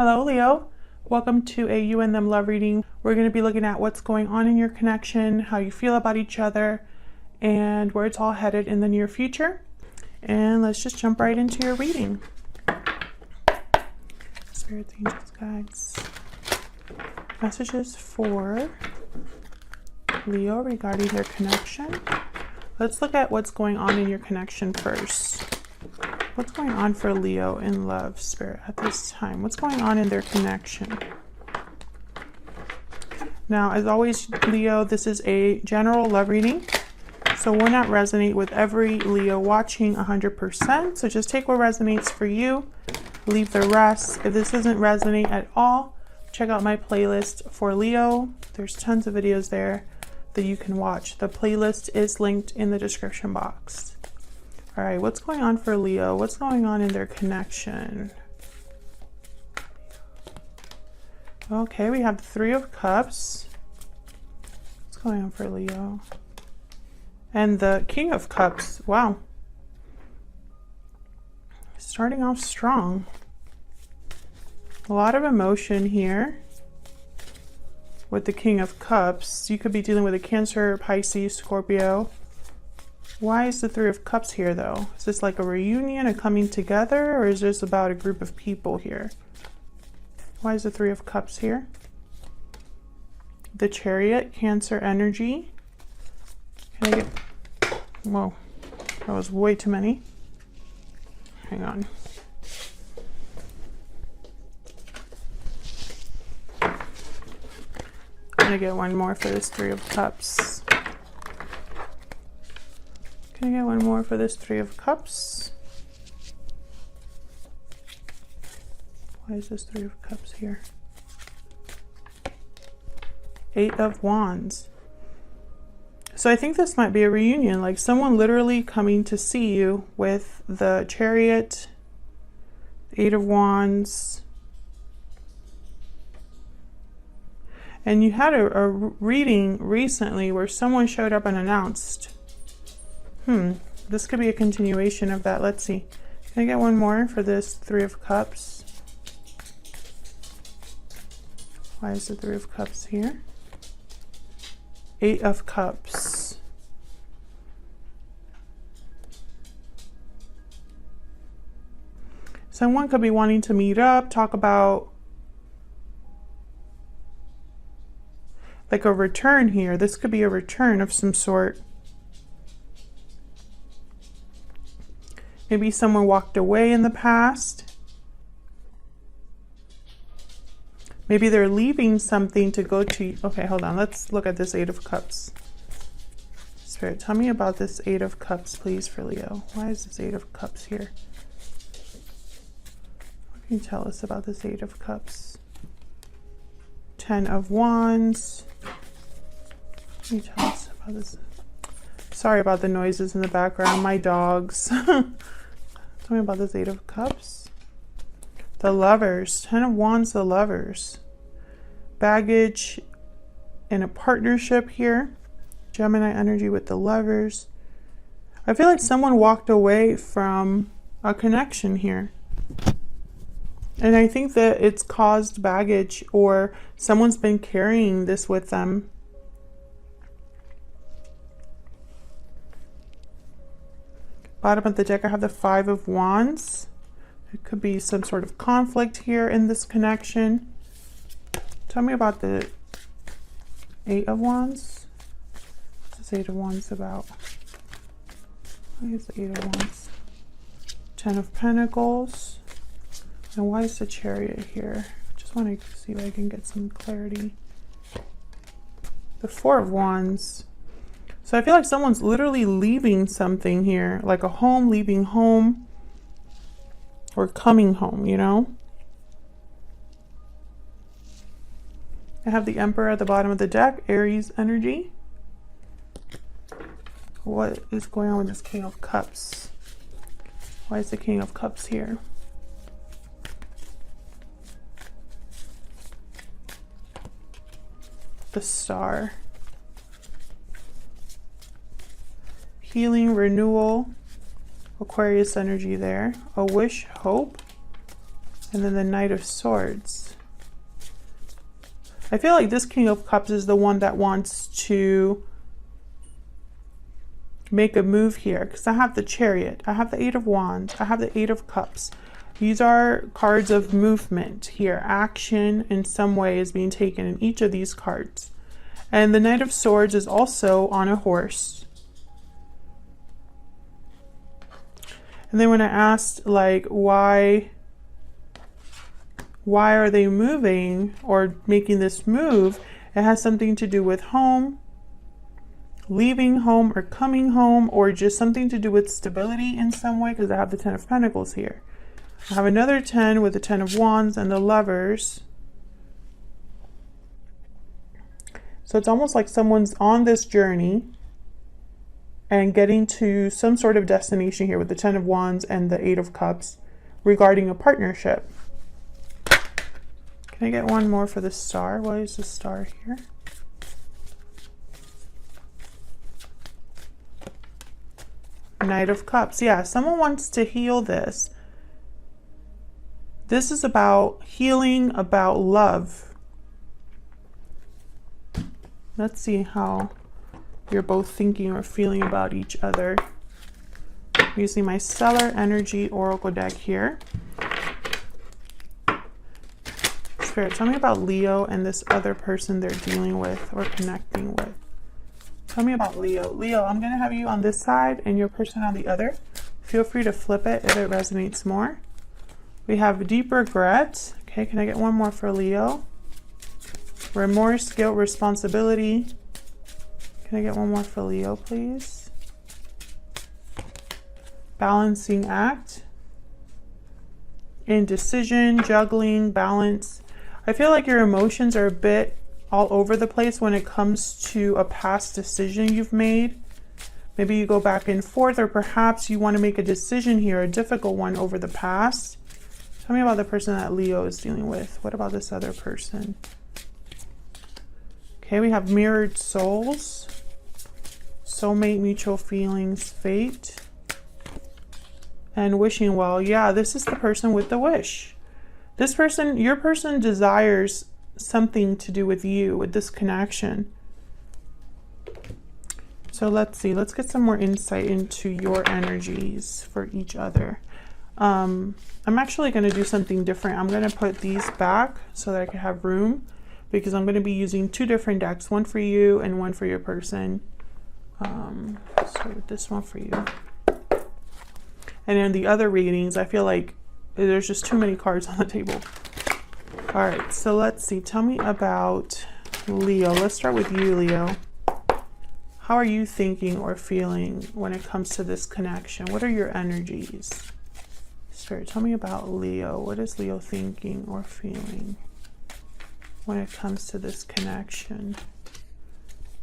Hello, Leo. Welcome to a You and Them love reading. We're going to be looking at what's going on in your connection, how you feel about each other, and where it's all headed in the near future. And let's just jump right into your reading. Spirits, angels, guides. Messages for Leo regarding their connection. Let's look at what's going on in your connection first. What's going on for Leo in love, Spirit, at this time? What's going on in their connection? Now, as always, Leo, this is a general love reading, so will not resonate with every Leo watching 100%. So just take what resonates for you, leave the rest. If this doesn't resonate at all, check out my playlist for Leo. There's tons of videos there that you can watch. The playlist is linked in the description box. All right, what's going on for Leo? What's going on in their connection? Okay, we have the Three of Cups. What's going on for Leo? And the King of Cups. Wow. Starting off strong. A lot of emotion here with the King of Cups. You could be dealing with a Cancer, Pisces, Scorpio. Why is the Three of Cups here, though? Is this like a reunion, a coming together, or is this about a group of people here? Why is the Three of Cups here? The Chariot, Cancer energy. Can I get... Whoa, that was way too many. Hang on. I'm gonna get one more for this Three of Cups. Can I get one more for this Three of Cups? Why is this Three of Cups here? Eight of Wands. So I think this might be a reunion, like someone literally coming to see you with the Chariot, Eight of Wands. And you had a reading recently where someone showed up unannounced. This could be a continuation of that. Let's see. Can I get one more for this Three of Cups? Why is the Three of Cups here? Eight of Cups. Someone could be wanting to meet up, talk about like a return here. This could be a return of some sort. Maybe someone walked away in the past. Maybe they're leaving something to go to. Okay, hold on. Let's look at this Eight of Cups. Spirit, tell me about this Eight of Cups, please, for Leo. Why is this Eight of Cups here? What can you tell us about this Eight of Cups? Ten of Wands. What can you tell us about this? Sorry about the noises in the background. My dogs. Tell me about this Eight of Cups. The Lovers. Ten of Wands, the Lovers. Baggage in a partnership here. Gemini energy with the Lovers. I feel like someone walked away from a connection here. And I think that it's caused baggage, or someone's been carrying this with them. Bottom of the deck, I have the Five of Wands. It could be some sort of conflict here in this connection. Tell me about the Eight of Wands. What's this Eight of Wands about? Why is the Eight of Wands? Ten of Pentacles. And why is the Chariot here? Just want to see if I can get some clarity. The Four of Wands. So I feel like someone's literally leaving something here, like a home, leaving home, or coming home, you know? I have the Emperor at the bottom of the deck, Aries energy. What is going on with this King of Cups? Why is the King of Cups here? The Star. Healing, renewal, Aquarius energy there. A wish, hope. And then the Knight of Swords. I feel like this King of Cups is the one that wants to make a move here, because I have the Chariot, I have the Eight of Wands, I have the Eight of Cups. These are cards of movement here. Action in some way is being taken in each of these cards. And the Knight of Swords is also on a horse. And then when I asked, like, why are they moving or making this move, it has something to do with home, leaving home or coming home, or just something to do with stability in some way, because I have the Ten of Pentacles here. I have another 10 with the 10 of Wands and the Lovers. So it's almost like someone's on this journey and getting to some sort of destination here with the 10 of Wands and the 8 of Cups regarding a partnership. Can I get one more for the Star? Why is the Star here? Knight of Cups. Yeah, someone wants to heal this. This is about healing, about love. Let's see how you're both thinking or feeling about each other. I'm using my Stellar Energy Oracle deck here. Spirit, tell me about Leo and this other person they're dealing with or connecting with. Tell me about Leo. Leo, I'm going to have you on this side and your person on the other. Feel free to flip it if it resonates more. We have deep regret. Okay, can I get one more for Leo? Remorse, guilt, responsibility. Can I get one more for Leo, please? Balancing act. Indecision, juggling, balance. I feel like your emotions are a bit all over the place when it comes to a past decision you've made. Maybe you go back and forth, or perhaps you want to make a decision here, a difficult one over the past. Tell me about the person that Leo is dealing with. What about this other person? Okay, we have mirrored souls, soulmate, mutual feelings, fate, and wishing well. Yeah, this is the person with the wish. This person, your person desires something to do with you, with this connection. So let's see, let's get some more insight into your energies for each other. I'm actually going to do something different. I'm going to put these back so that I can have room, because I'm going to be using two different decks, one for you and one for your person. Start with this one for you. And in the other readings, I feel like there's just too many cards on the table. All right, so let's see. Tell me about Leo. Let's start with you, Leo. How are you thinking or feeling when it comes to this connection? What are your energies? Spirit, tell me about Leo. What is Leo thinking or feeling when it comes to this connection?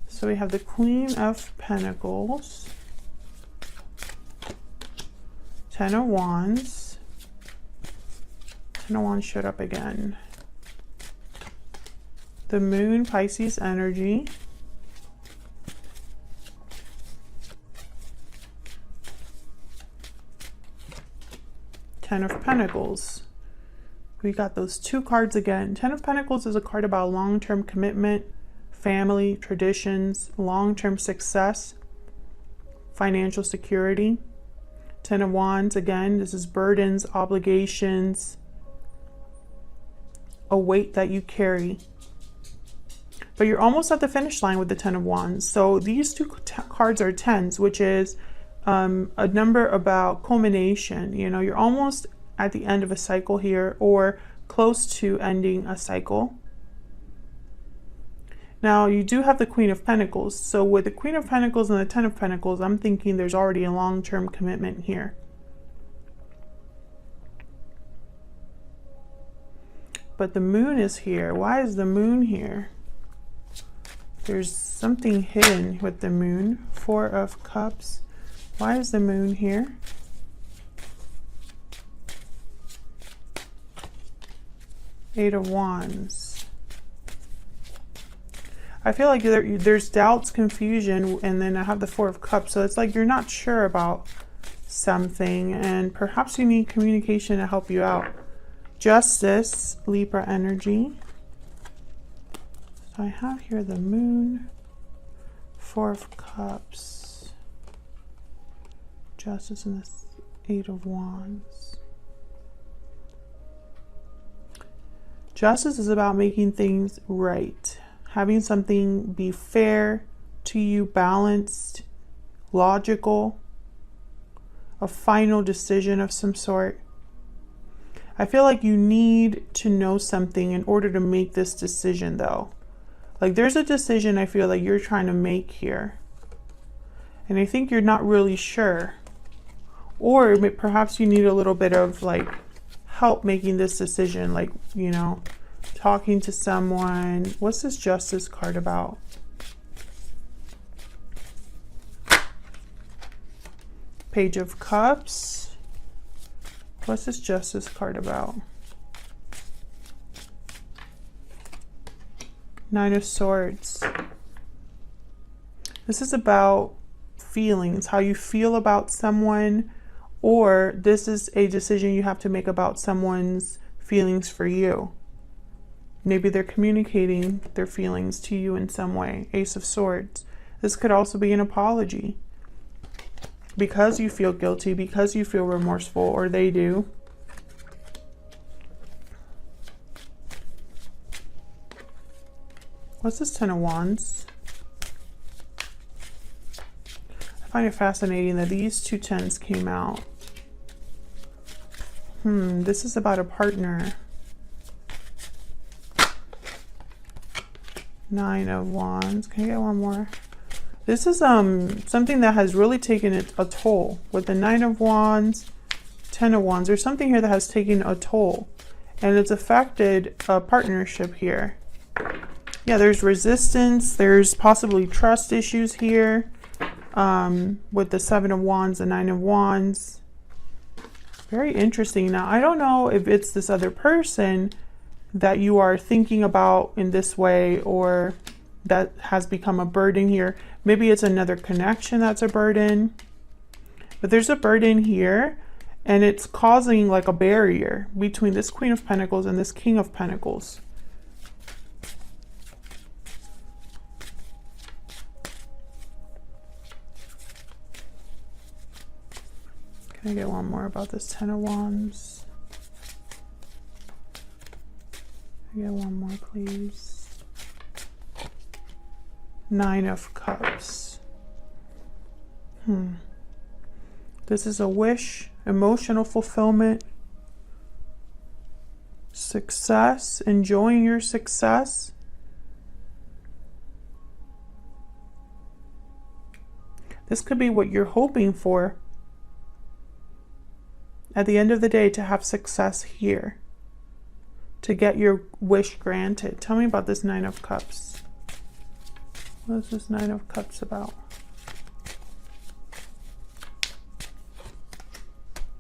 So we have the Queen of Pentacles, 10 of Wands. 10 of Wands showed up again. The Moon, Pisces energy. Ten of Pentacles. We got those two cards again. 10 of Pentacles is a card about long-term commitment, family, traditions, long-term success, financial security. 10 of Wands, again, this is burdens, obligations, a weight that you carry. But you're almost at the finish line with the 10 of Wands. So these two cards are 10s, which is a number about culmination. You know, you're almost at the end of a cycle here, or close to ending a cycle. Now you do have the Queen of Pentacles. So with the Queen of Pentacles and the 10 of Pentacles, I'm thinking there's already a long-term commitment here. But the Moon is here. Why is the Moon here? There's something hidden with the Moon. 4 of Cups. Why is the Moon here? Eight of Wands. I feel like there's doubts, confusion, and then I have the 4 of Cups. So it's like you're not sure about something, and perhaps you need communication to help you out. Justice, Libra energy. So I have here the Moon, Four of Cups, Justice, and the Eight of Wands. Justice is about making things right, having something be fair to you, balanced, logical, a final decision of some sort. I feel like you need to know something in order to make this decision, though. Like there's a decision I feel like you're trying to make here, and I think you're not really sure, or perhaps you need a little bit of like help making this decision, like, you know, talking to someone. What's this Justice card about? Page of Cups. What's this Justice card about? Nine of Swords. This is about feelings, how you feel about someone, or this is a decision you have to make about someone's feelings for you. Maybe they're communicating their feelings to you in some way. Ace of Swords. This could also be an apology. Because you feel guilty, because you feel remorseful, or they do. What's this Ten of Wands? I find it fascinating that these two tens came out. This is about a partner. Nine of Wands. Can I get one more? This is something that has really taken a toll. With the Nine of Wands, Ten of Wands, there's something here that has taken a toll, and it's affected a partnership here. Yeah, there's resistance. There's possibly trust issues here. With the Seven of Wands, the Nine of Wands. Very interesting. Now, I don't know if it's this other person that you are thinking about in this way, or that has become a burden here. Maybe it's another connection that's a burden. But there's a burden here, and it's causing like a barrier between this Queen of Pentacles and this King of Pentacles. Can I get one more about this Ten of Wands? Can I get one more, please? Nine of Cups. This is a wish, emotional fulfillment, success, enjoying your success. This could be what you're hoping for. At the end of the day, to have success here, to get your wish granted. Tell me about this Nine of Cups. What is this Nine of Cups about?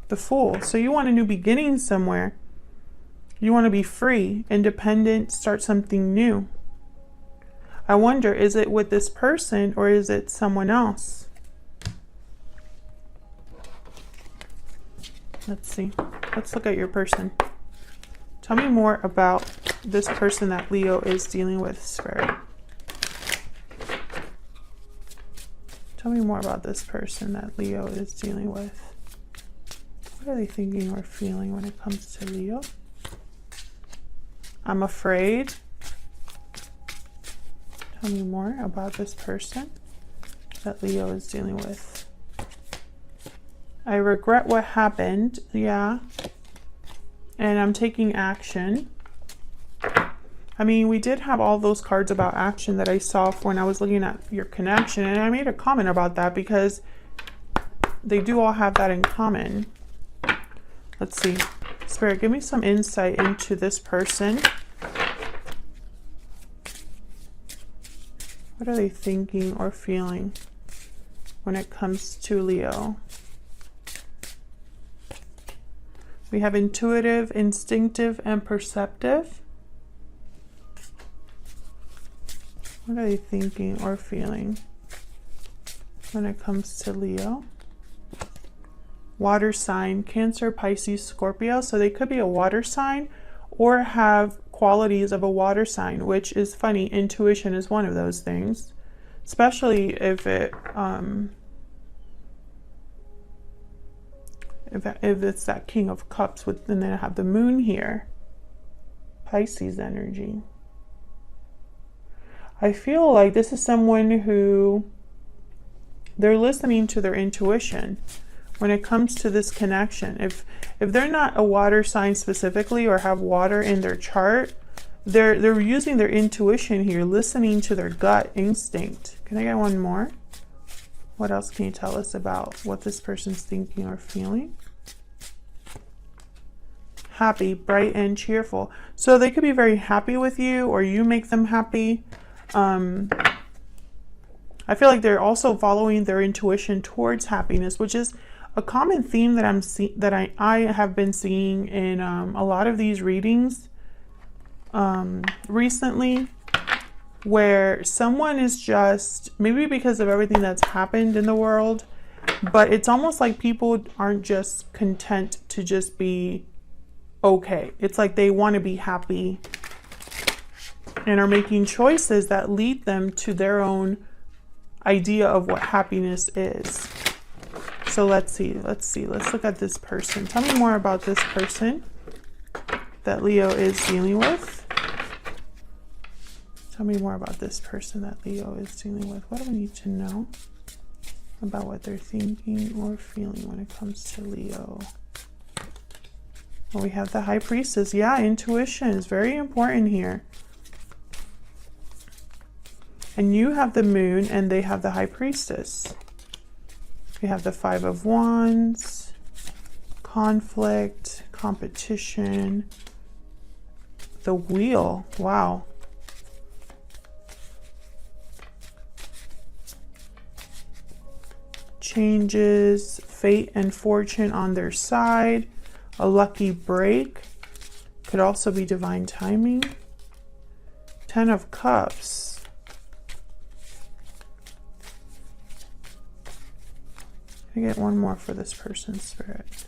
The Fool. So you want a new beginning somewhere. You want to be free, independent, start something new. I wonder, is it with this person or is it someone else? Let's see. Let's look at your person. Tell me more about this person that Leo is dealing with, Spirit. Tell me more about this person that Leo is dealing with. What are they thinking or feeling when it comes to Leo? I'm afraid. Tell me more about this person that Leo is dealing with. I regret what happened, yeah, and I'm taking action. I mean, we did have all those cards about action that I saw when I was looking at your connection, and I made a comment about that because they do all have that in common. Let's see. Spirit, give me some insight into this person. What are they thinking or feeling when it comes to Leo? We have intuitive, instinctive, and perceptive. What are they thinking or feeling when it comes to Leo? water sign, Cancer, Pisces, Scorpio. So they could be a water sign or have qualities of a water sign, which is funny. Intuition is one of those things, especially if it if it's that King of Cups with, and then I have the moon here, Pisces energy. I feel like this is someone who they're listening to their intuition when it comes to this connection. If they're not a water sign specifically or have water in their chart, they're using their intuition here, listening to their gut instinct. Can I get one more? What else can you tell us about what this person's thinking or feeling? Happy, bright, and cheerful. So they could be very happy with you, or you make them happy. I feel like they're also following their intuition towards happiness, which is a common theme that I have been seeing in a lot of these readings recently, where someone is just, maybe because of everything that's happened in the world, but it's almost like people aren't just content to just be okay. It's like they want to be happy and are making choices that lead them to their own idea of what happiness is. So let's look at this person. Tell me more about this person that Leo is dealing with. Tell me more about this person that Leo is dealing with. What do we need to know about what they're thinking or feeling when it comes to Leo? Well, we have the High Priestess. Yeah, intuition is very important here. And you have the Moon and they have the High Priestess. We have the Five of Wands, conflict, competition, the Wheel. Wow. Changes, fate and fortune on their side, a lucky break, could also be divine timing. 10 of Cups. I get one more for this person's spirit.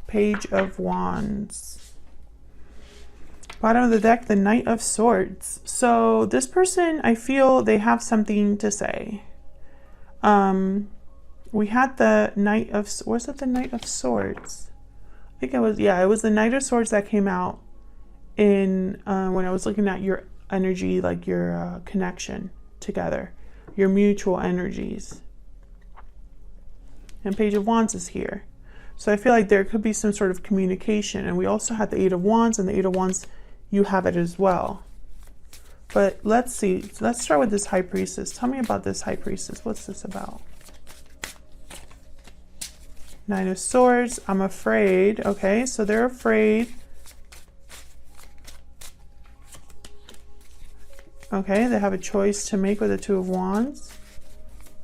Page of Wands. Bottom of the deck, the Knight of Swords. So this person, I feel they have something to say. We had the Knight of, was it the Knight of Swords? I think it was, yeah, it was the Knight of Swords that came out in, when I was looking at your energy, like your connection together, your mutual energies. And Page of Wands is here. So I feel like there could be some sort of communication. And we also had the Eight of Wands, and the Eight of Wands, you have it as well. But let's see. Let's start with this High Priestess. Tell me about this High Priestess. What's this about? Nine of Swords. I'm afraid. Okay, so they're afraid. Okay, they have a choice to make with the Two of Wands.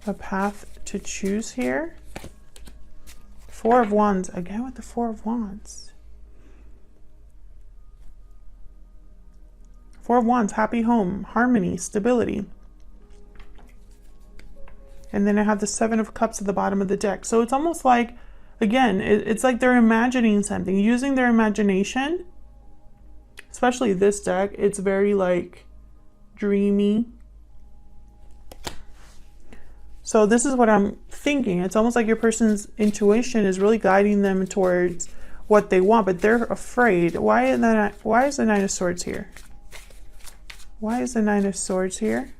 A path to choose here. Four of Wands. Again with the Four of Wands. Four of Wands, happy home, harmony, stability. And then I have the Seven of Cups at the bottom of the deck. So it's almost like, again, it's like they're imagining something, using their imagination. Especially this deck, it's very like dreamy. So this is what I'm thinking. It's almost like your person's intuition is really guiding them towards what they want, but they're afraid. Why is the Nine of Swords here? Why is the Nine of Swords here?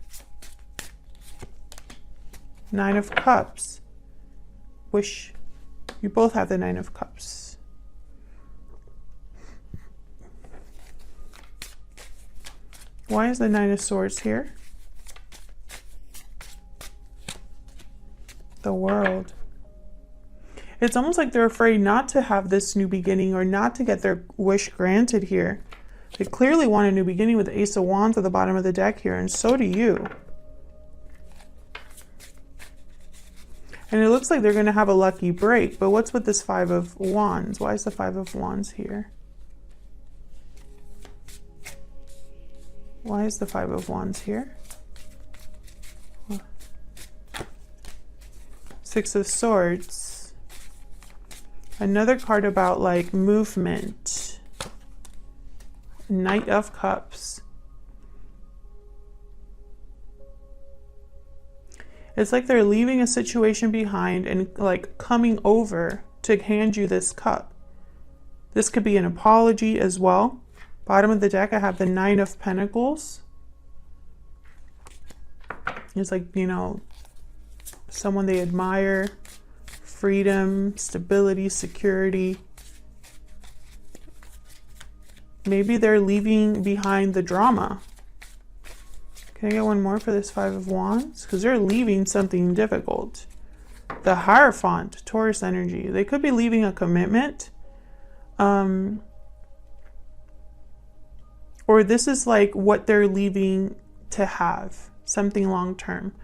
Nine of Cups. Wish you both have the Nine of Cups. Why is the Nine of Swords here? The World. It's almost like they're afraid not to have this new beginning or not to get their wish granted here. They clearly want a new beginning with the Ace of Wands at the bottom of the deck here, and so do you. And it looks like they're going to have a lucky break, but what's with this Five of Wands? Why is the Five of Wands here? Why is the Five of Wands here? Six of Swords. Another card about like movement. Knight of Cups. It's like they're leaving a situation behind and like coming over to hand you this cup. This could be an apology as well. Bottom of the deck, I have the Nine of Pentacles. It's like, you know, someone they admire, freedom, stability, security. Maybe they're leaving behind the drama. Can I get one more for this Five of Wands? Because they're leaving something difficult. The Hierophant, Taurus energy. They could be leaving a commitment. Or this is like what they're leaving to have. Something long term.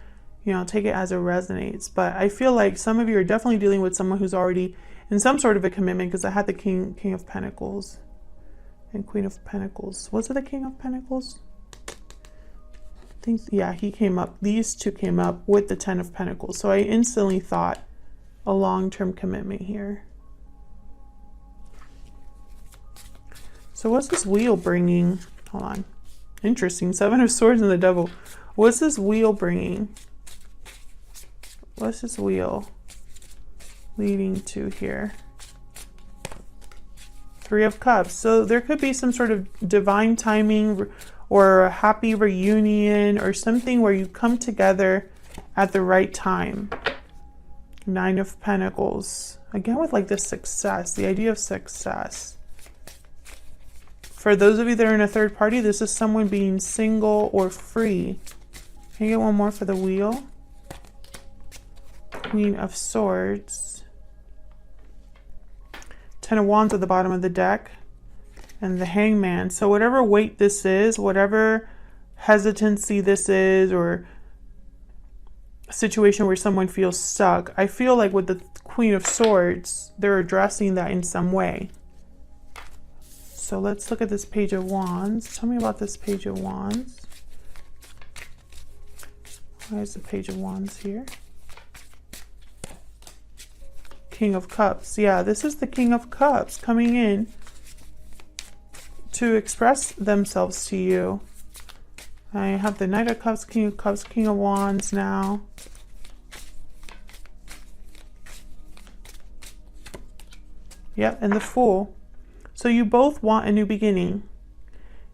You know, take it as it resonates. But I feel like some of you are definitely dealing with someone who's already in some sort of a commitment, because I had the King of Pentacles and Queen of Pentacles. Was it the King of Pentacles? Yeah, he came up. These two came up with the Ten of Pentacles. So I instantly thought a long-term commitment here. So what's this wheel bringing? Hold on. Interesting. Seven of Swords and the Devil. What's this wheel bringing? What's this wheel leading to here? Three of Cups. So there could be some sort of divine timing or a happy reunion or something where you come together at the right time. Nine of Pentacles. Again with like the success, the idea of success. For those of you that are in a third party, this is someone being single or free. Can I get one more for the wheel? Queen of Swords. Ten of Wands at the bottom of the deck. And the Hangman. So whatever weight this is, whatever hesitancy this is, or a situation where someone feels stuck, I feel like with the Queen of Swords, they're addressing that in some way. So let's look at this Page of Wands. Tell me about this Page of Wands. Why is the Page of Wands here? King of Cups. Yeah, this is the King of Cups coming in to express themselves to you. I have the Knight of Cups, King of Wands now. Yep, and the Fool. So you both want a new beginning.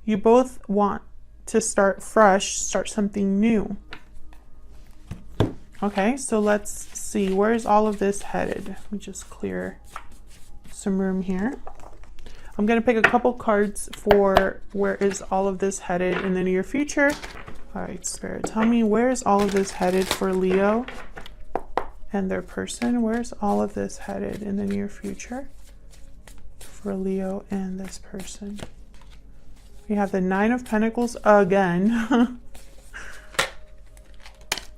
You both want to start fresh, start something new. Okay, so let's see. Where is all of this headed? Let me just clear some room here. I'm going to pick a couple cards for where is all of this headed in the near future. All right, Spirit, tell me, where is all of this headed for Leo and their person? Where's all of this headed in the near future for Leo and this person? We have the Nine of Pentacles again.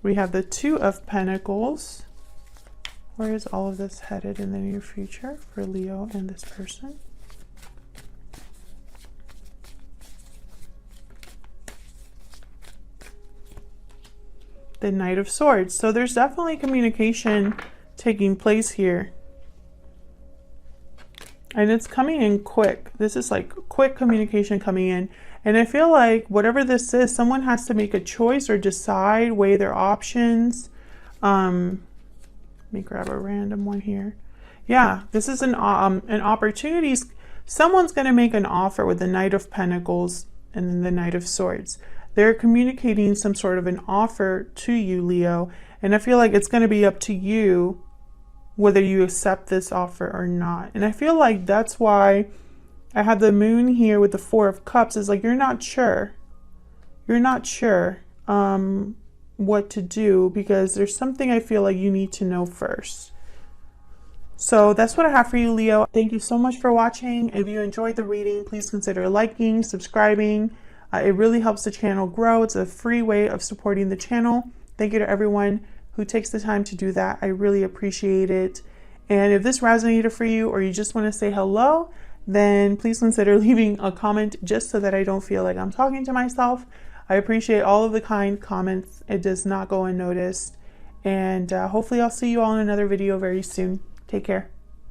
We have the Two of Pentacles. Where is all of this headed in the near future for Leo and this person? The Knight of Swords. So there's definitely communication taking place here. And it's coming in quick. This is like quick communication coming in. And I feel like whatever this is, someone has to make a choice or decide, weigh their options. Let me grab a random one here. Yeah, this is an opportunity. Someone's going to make an offer with the Knight of Pentacles and then the Knight of Swords. They're communicating some sort of an offer to you, Leo. And I feel like it's going to be up to you whether you accept this offer or not. And I feel like that's why I have the Moon here with the Four of Cups. Is like you're not sure. You're not sure what to do, because there's something I feel like you need to know first. So that's what I have for you, Leo. Thank you so much for watching. If you enjoyed the reading, please consider liking, subscribing. It really helps the channel grow. It's a free way of supporting the channel. Thank you to everyone who takes the time to do that. I really appreciate it. And if this resonated for you, or you just want to say hello, then please consider leaving a comment, just so that I don't feel like I'm talking to myself. I appreciate all of the kind comments. It does not go unnoticed. And hopefully I'll see you all in another video very soon. Take care.